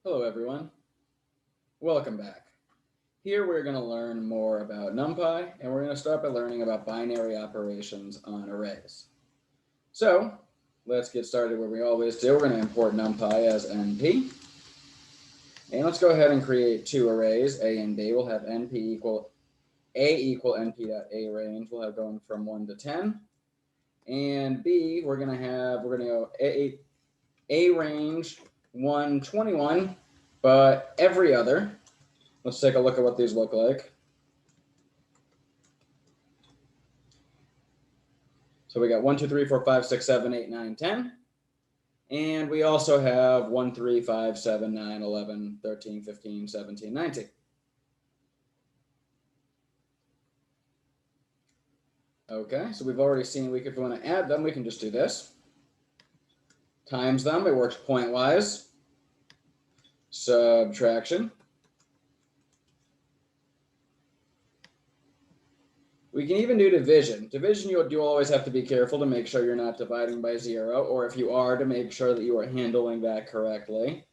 Hello everyone, welcome back. Here we're going to learn more about NumPy and we're going to start by learning about binary operations on arrays. So let's get started where we always do. We're going to import NumPy as NP. And let's go ahead and create two arrays, A and B. We'll have NP equal A equal NP.A range. We'll have going from 1 to 10. And B, we're going to go A range 121, but every other. Let's take a look at what these look like. So we got 1, 2, 3, 4, 5, 6, 7, 8, 9, 10. And we also have 1, 3, 5, 7, 9, 11, 13, 15, 17, 19. Okay, so we've already seen if we want to add them, we can just do this. Times them, it works pointwise. Subtraction. We can even do division. Division, you do always have to be careful to make sure you're not dividing by 0, or if you are, to make sure that you are handling that correctly.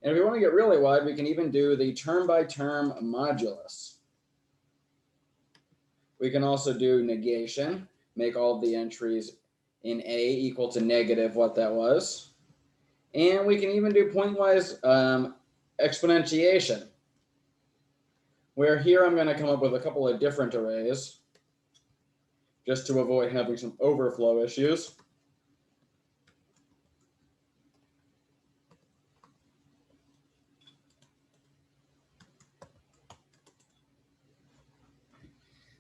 And if we want to get really wide, we can even do the term-by-term modulus. We can also do negation, make all of the entries in A equal to negative what that was. And we can even do pointwise exponentiation, where here I'm going to come up with a couple of different arrays just to avoid having some overflow issues.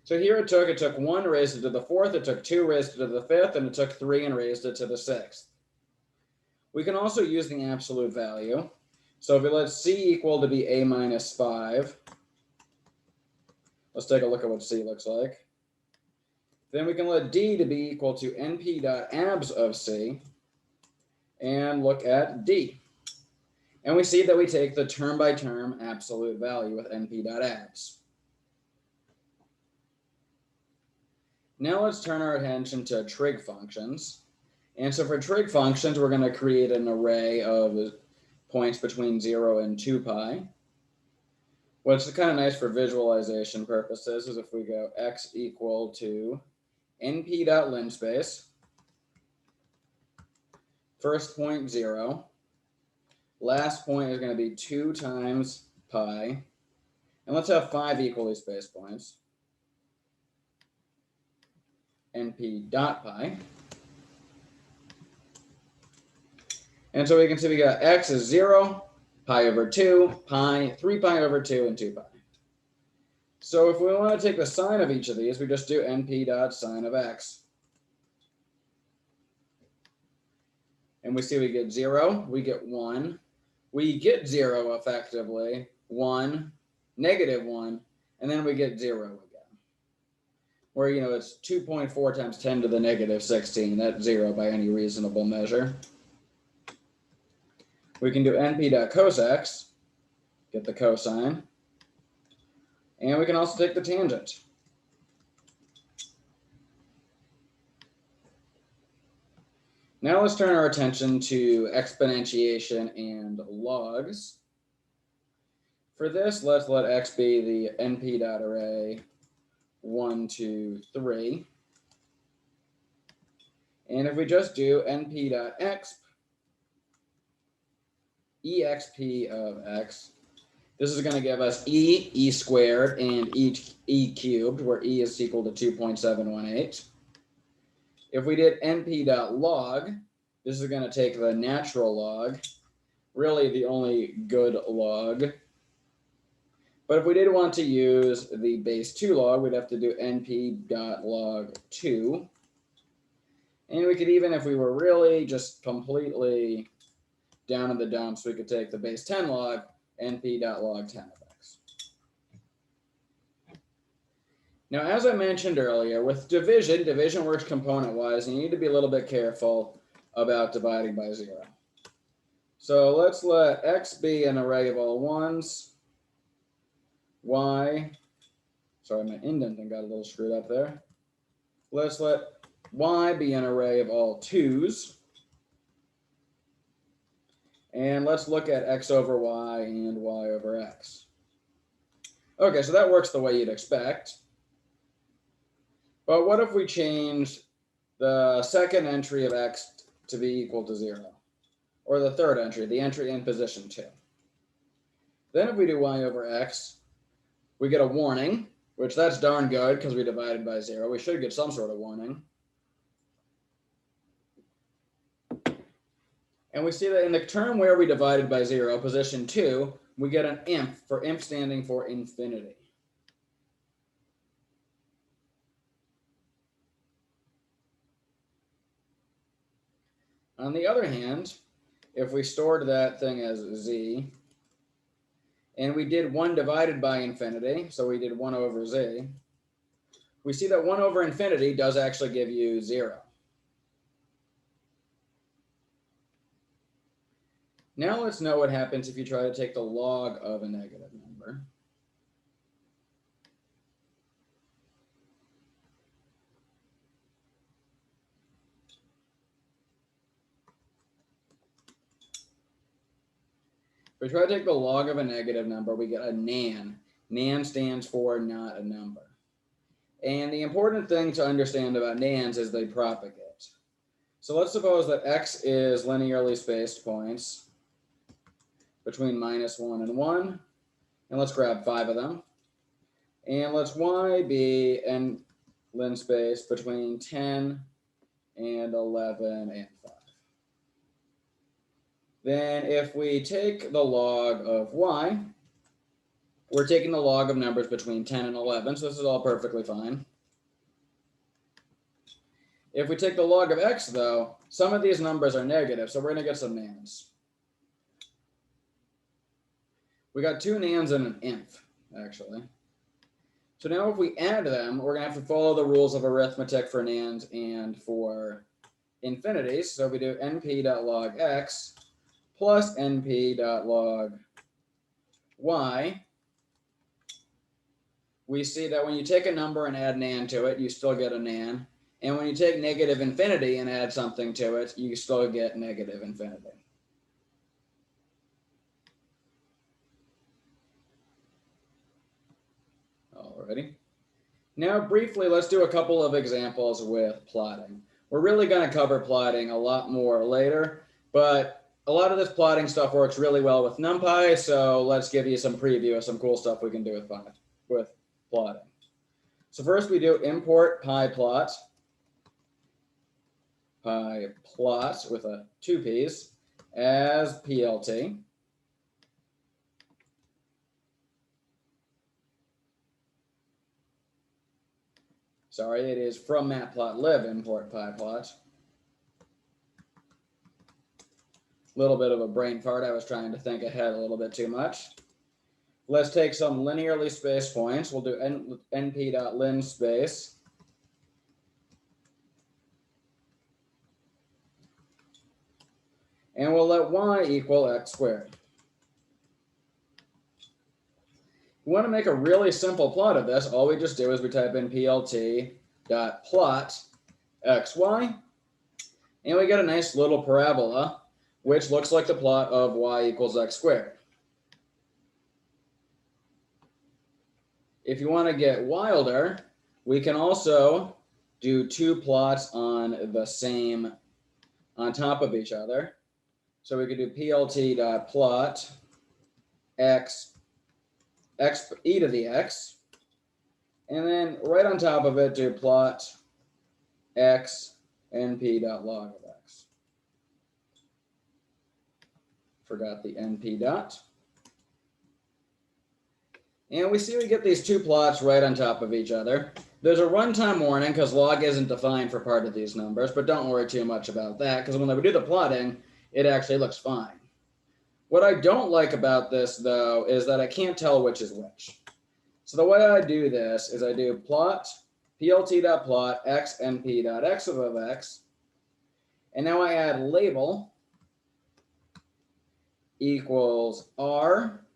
So here it took 1, raised it to the 4th, it took 2, raised it to the 5th, and it took 3 and raised it to the 6th. We can also use the absolute value. So if we let C equal to be A minus 5, let's take a look at what C looks like. Then we can let D to be equal to np.abs of C and look at D. And we see that we take the term-by-term absolute value with np.abs. Now let's turn our attention to trig functions. And so for trig functions, we're going to create an array of points between 0 and 2 pi. What's kind of nice for visualization purposes is if we go x equal to np.linspace, first point 0, last point is going to be 2 times pi, and let's have 5 equally spaced points, np.pi. And so we can see we got x is 0, pi over 2, pi, 3 pi over 2, and 2 pi. So if we want to take the sign of each of these, we just do np.sine of x. And we see we get 0, we get 1, we get 0 effectively, 1, negative 1, and then we get 0 again. Where, it's 2.4 times 10 to the negative 16. That's 0 by any reasonable measure. We can do np.cos x, get the cosine, and we can also take the tangent. Now let's turn our attention to exponentiation and logs. For this, let's let x be the np.array 1, 2, 3. And if we just do np.exp, exp of x, this is going to give us e squared, and e cubed, where e is equal to 2.718. If we did np.log, this is going to take the natural log, really the only good log. But if we did want to use the base 2 log, we'd have to do np.log 2. And we could even, if we were really just completely down in the dumps, we could take the base 10 log, np.log 10 of x. Now, as I mentioned earlier, with division works component-wise, and you need to be a little bit careful about dividing by 0. So let's let x be an array of all 1s, y, sorry, my indenting got a little screwed up there. Let's let y be an array of all 2s, And let's look at x over y and y over x. Okay, so that works the way you'd expect. But what if we change the second entry of x to be equal to 0? Or the third entry, the entry in position 2. Then if we do y over x, we get a warning, which that's darn good because we divided by 0. We should get some sort of warning. And we see that in the term where we divided by 0, position 2, we get an inf, for inf standing for infinity. On the other hand, if we stored that thing as z, and we did 1 divided by infinity, so we did 1 over z, we see that 1 over infinity does actually give you 0. Now let's know what happens if you try to take the log of a negative number. If we try to take the log of a negative number, we get a nan. Nan stands for not a number. And the important thing to understand about nans is they propagate. So let's suppose that x is linearly spaced points between -1 and 1. And let's grab 5 of them. And let's y be in lin space between 10 and 11 and 5. Then if we take the log of y, we're taking the log of numbers between 10 and 11, so this is all perfectly fine. If we take the log of x, though, some of these numbers are negative, so we're going to get some nans. We got 2 nans and an inf, actually. So now if we add them, we're going to have to follow the rules of arithmetic for nans and for infinities. So we do np.log x plus np.log y. We see that when you take a number and add nan to it, you still get a nan. And when you take negative infinity and add something to it, you still get negative infinity. Alrighty. Now briefly, let's do a couple of examples with plotting. We're really going to cover plotting a lot more later, but a lot of this plotting stuff works really well with NumPy, so let's give you some preview of some cool stuff we can do with plotting. So first we do import pyplot with a 2 P's as PLT. Sorry, it is from matplotlib import pyplot. Little bit of a brain fart. I was trying to think ahead a little bit too much. Let's take some linearly spaced points. We'll do np.lin space. And we'll let y equal x squared. We want to make a really simple plot of this. All we just do is we type in plt.plot xy, and we get a nice little parabola, which looks like the plot of y equals x squared. If you want to get wilder, we can also do 2 plots on top of each other. So we could do plt.plot x e to the x, and then right on top of it do plot x np.log of x. Forgot the np dot. And we see we get these 2 plots right on top of each other. There's a runtime warning because log isn't defined for part of these numbers, but don't worry too much about that because when we do the plotting, it actually looks fine. What I don't like about this, though, is that I can't tell which is which. So the way I do this is I do plot, plt.plot x np.x of x, and now I add label equals r.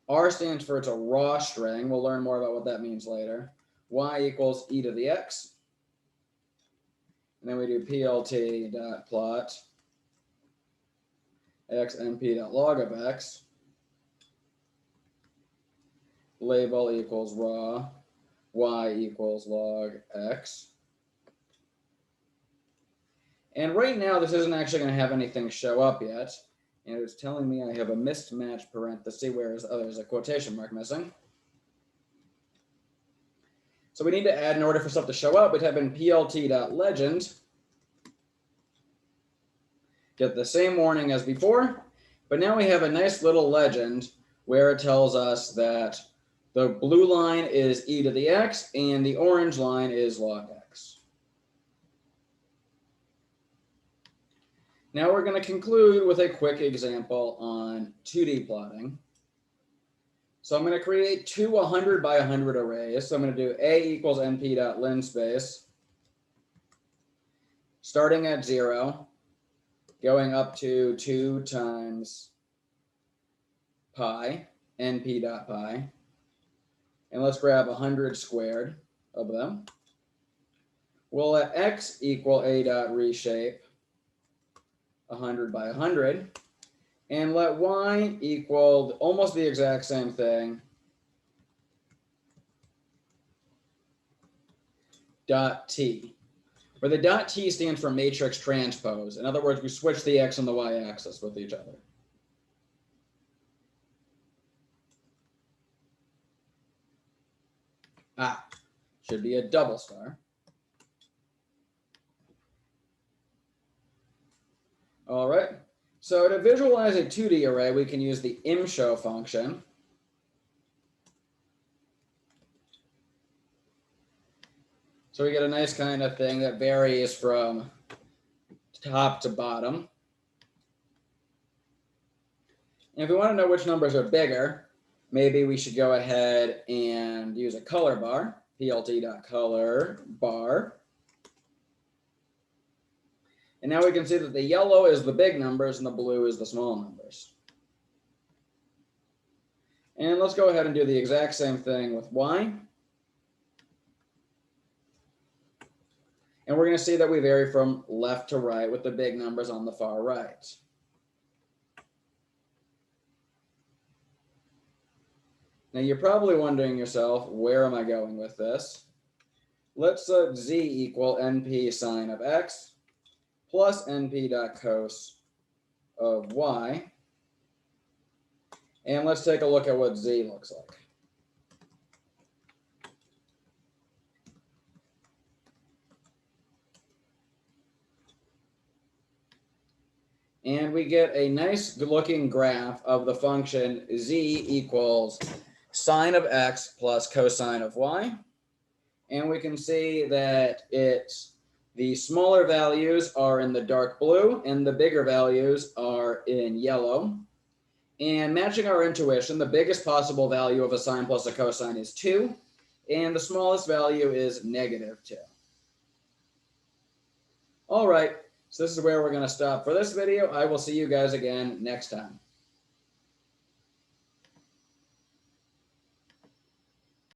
R stands for it's a raw string. We'll learn more about what that means later. Y equals e to the x. And then we do plt.plot x np.log of x, label equals raw, y equals log x. And right now, this isn't actually going to have anything show up yet. And it's telling me I have a mismatched parenthesis, whereas there's a quotation mark missing. So we need to add, in order for stuff to show up, we type in plt.legend. Get the same warning as before, but now we have a nice little legend where it tells us that the blue line is e to the x and the orange line is log x. Now we're going to conclude with a quick example on 2D plotting. So I'm going to create two 100 by 100 arrays. So I'm going to do a equals np.linspace, starting at 0, going up to 2 times pi, np.pi. And let's grab 100 squared of them. We'll let x equal a.reshape 100 by 100. And let y equal almost the exact same thing, dot t, where the dot t stands for matrix transpose. In other words, we switch the x and the y axis with each other. Should be a double star. All right. So to visualize a 2D array, we can use the imshow function. So we get a nice kind of thing that varies from top to bottom. And if we want to know which numbers are bigger, maybe we should go ahead and use a color bar, plt.color bar. And now we can see that the yellow is the big numbers and the blue is the small numbers. And let's go ahead and do the exact same thing with y. And we're going to see that we vary from left to right with the big numbers on the far right. Now you're probably wondering yourself, where am I going with this? Let's let z equal np sine of x plus np.cos of y. And let's take a look at what z looks like. And we get a nice looking graph of the function z equals sine of x plus cosine of y. And we can see that the smaller values are in the dark blue and the bigger values are in yellow. And matching our intuition, the biggest possible value of a sine plus a cosine is 2, and the smallest value is -2. All right, so this is where we're going to stop for this video. I will see you guys again next time.